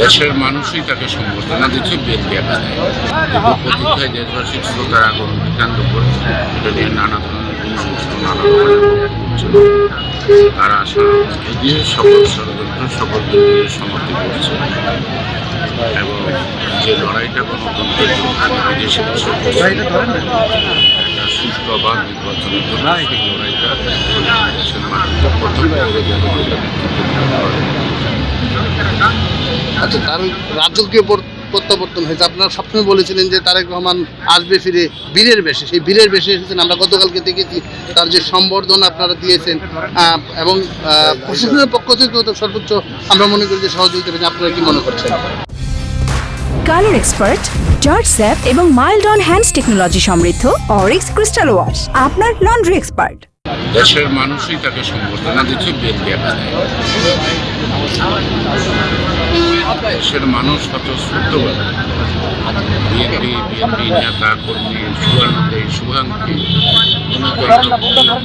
দেশের মানুষই তাকে সম্বর্ধনা দিচ্ছে বিএনপি একাধায়। প্রতীক্ষায় দেশবাসীর শ্রোতার আগমনকে কেন্দ্র করে এটা নিয়ে নানা ধরনের নানা ধরনের তারা আশা দিয়ে সকল ষড়যন্ত্র সকল দলীয় সমর্থন করছে এবং যে লড়াইটা গণতন্ত্রের জন্য বিদেশে বসে একটা সুষ্ঠু বা নির্বাচনের জন্য সেই লড়াইটা দেশের মানুষকে প্রথম আচ্ছা, তার রাজকীয় প্রত্যাবর্তন হয়েছে। আপনারা সবসময় বলেছিলেন যে তারেক রহমান আসবে ফিরে বীরের বেশে, সেই বীরের বেশে এসেছেন। আমরা গতকালকে দেখেছি তার যে সম্বর্ধনা আপনারা দিয়েছেন এবং প্রশাসনের পক্ষ থেকেও তো সর্বোচ্চ আমরা মনে করি যে সহযোগিতা পেয়েছেন। আপনারা কি মনে করছেন? কালার এক্সপার্ট, জর্জ স্যাপ এবং মাইল্ড অন হ্যান্ডস টেকনোলজি সমৃদ্ধ অরিক্স ক্রিস্টাল ওয়াশ আপনার লন্ড্রি এক্সপার্ট। দেশের মানুষই তাকে সম্বর্ধনা দিচ্ছে বিএনপি একাধায়। দেশের মানুষ স্বতঃস্ফূর্তভাবে বিএনপি নেতা কর্মী সুবর্ণদেই শুভাঙ্কি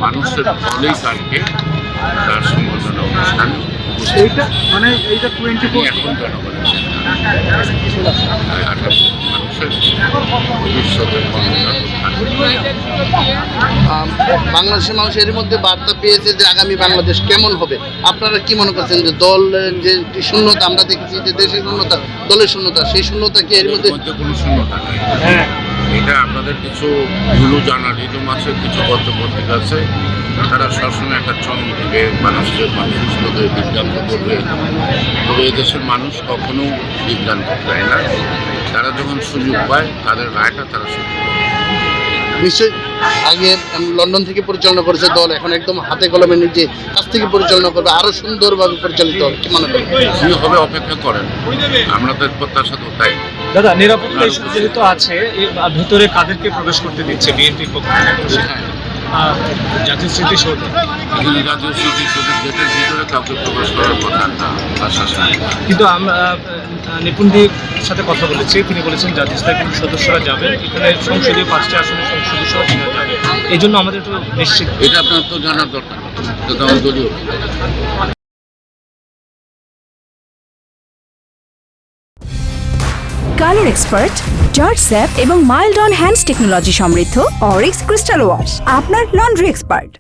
মানুষের ফলেই তাকে তার সম্বর্ধনা অনুষ্ঠানে এখন জনগণের মানুষের ভবিষ্যতের বাংলাদেশের মানুষ এর মধ্যে বার্তা পেয়েছে যে আগামী বাংলাদেশ কেমন হবে। আপনারা কি মনে করছেন যে দলের যে শূন্যতা আমরা দেখেছি, যে দেশের শূন্যতা, দলের শূন্যতা, সেই শূন্যতা কি এর মধ্যে কোনো শূন্যতা নেই? এটা আপনাদের কিছু ভুলো জার্নালিজম আছে, কিছু পত্রপত্রিকা আছে, তারা সবসময় একটা চরম দিবে, মানুষের বিভ্রান্ত করবে। তবে এদেশের মানুষ কখনো বিভ্রান্ত দেয় না। তারা যখন সুযোগ পায় তাদের রায়টা তারা সুযোগ পায়। নিশ্চয়ই আগে লন্ডন থেকে পরিচালনা করেছে দল, এখন একদম হাতে কলমে নিজে কাছ থেকে পরিচালনা করবে, আরো সুন্দরভাবে পরিচালিত হবে। কি মনে করেন কি হবে অপেক্ষা করেন, আমাদের প্রত্যাশা তো তাই। দাদা, নিরাপত্তা ইস্যু যেহেতু আছে, ভিতরে কাদেরকে প্রবেশ করতে দিচ্ছে বিএনপির পক্ষ থেকে? জাতীয় স্মৃতিসৌধ, জাতীয় স্মৃতিসৌধের গেটের ভিতরে কাউকে প্রবেশ করার কথা না। কিন্তু আমরা নিপুণদের সাথে কথা বলেছি, তিনি বলেছেন জাতীয় স্তরের কোনো সদস্যরা যাবেন, এখানে সংসদীয় 5টি আসনের সদস্যরা যাবে। এই জন্য আমাদের একটু নিশ্চিত। এটা আপনার তো জানার দরকার, এটা তো আমার দলীয়। কালার এক্সপার্ট, জর্জ স্যাপ এবং মাইল্ড অন হ্যান্ডস টেকনোলজি সমৃদ্ধ অরিক্স ক্রিস্টাল ওয়াশ আপনার লন্ড্রি এক্সপার্ট।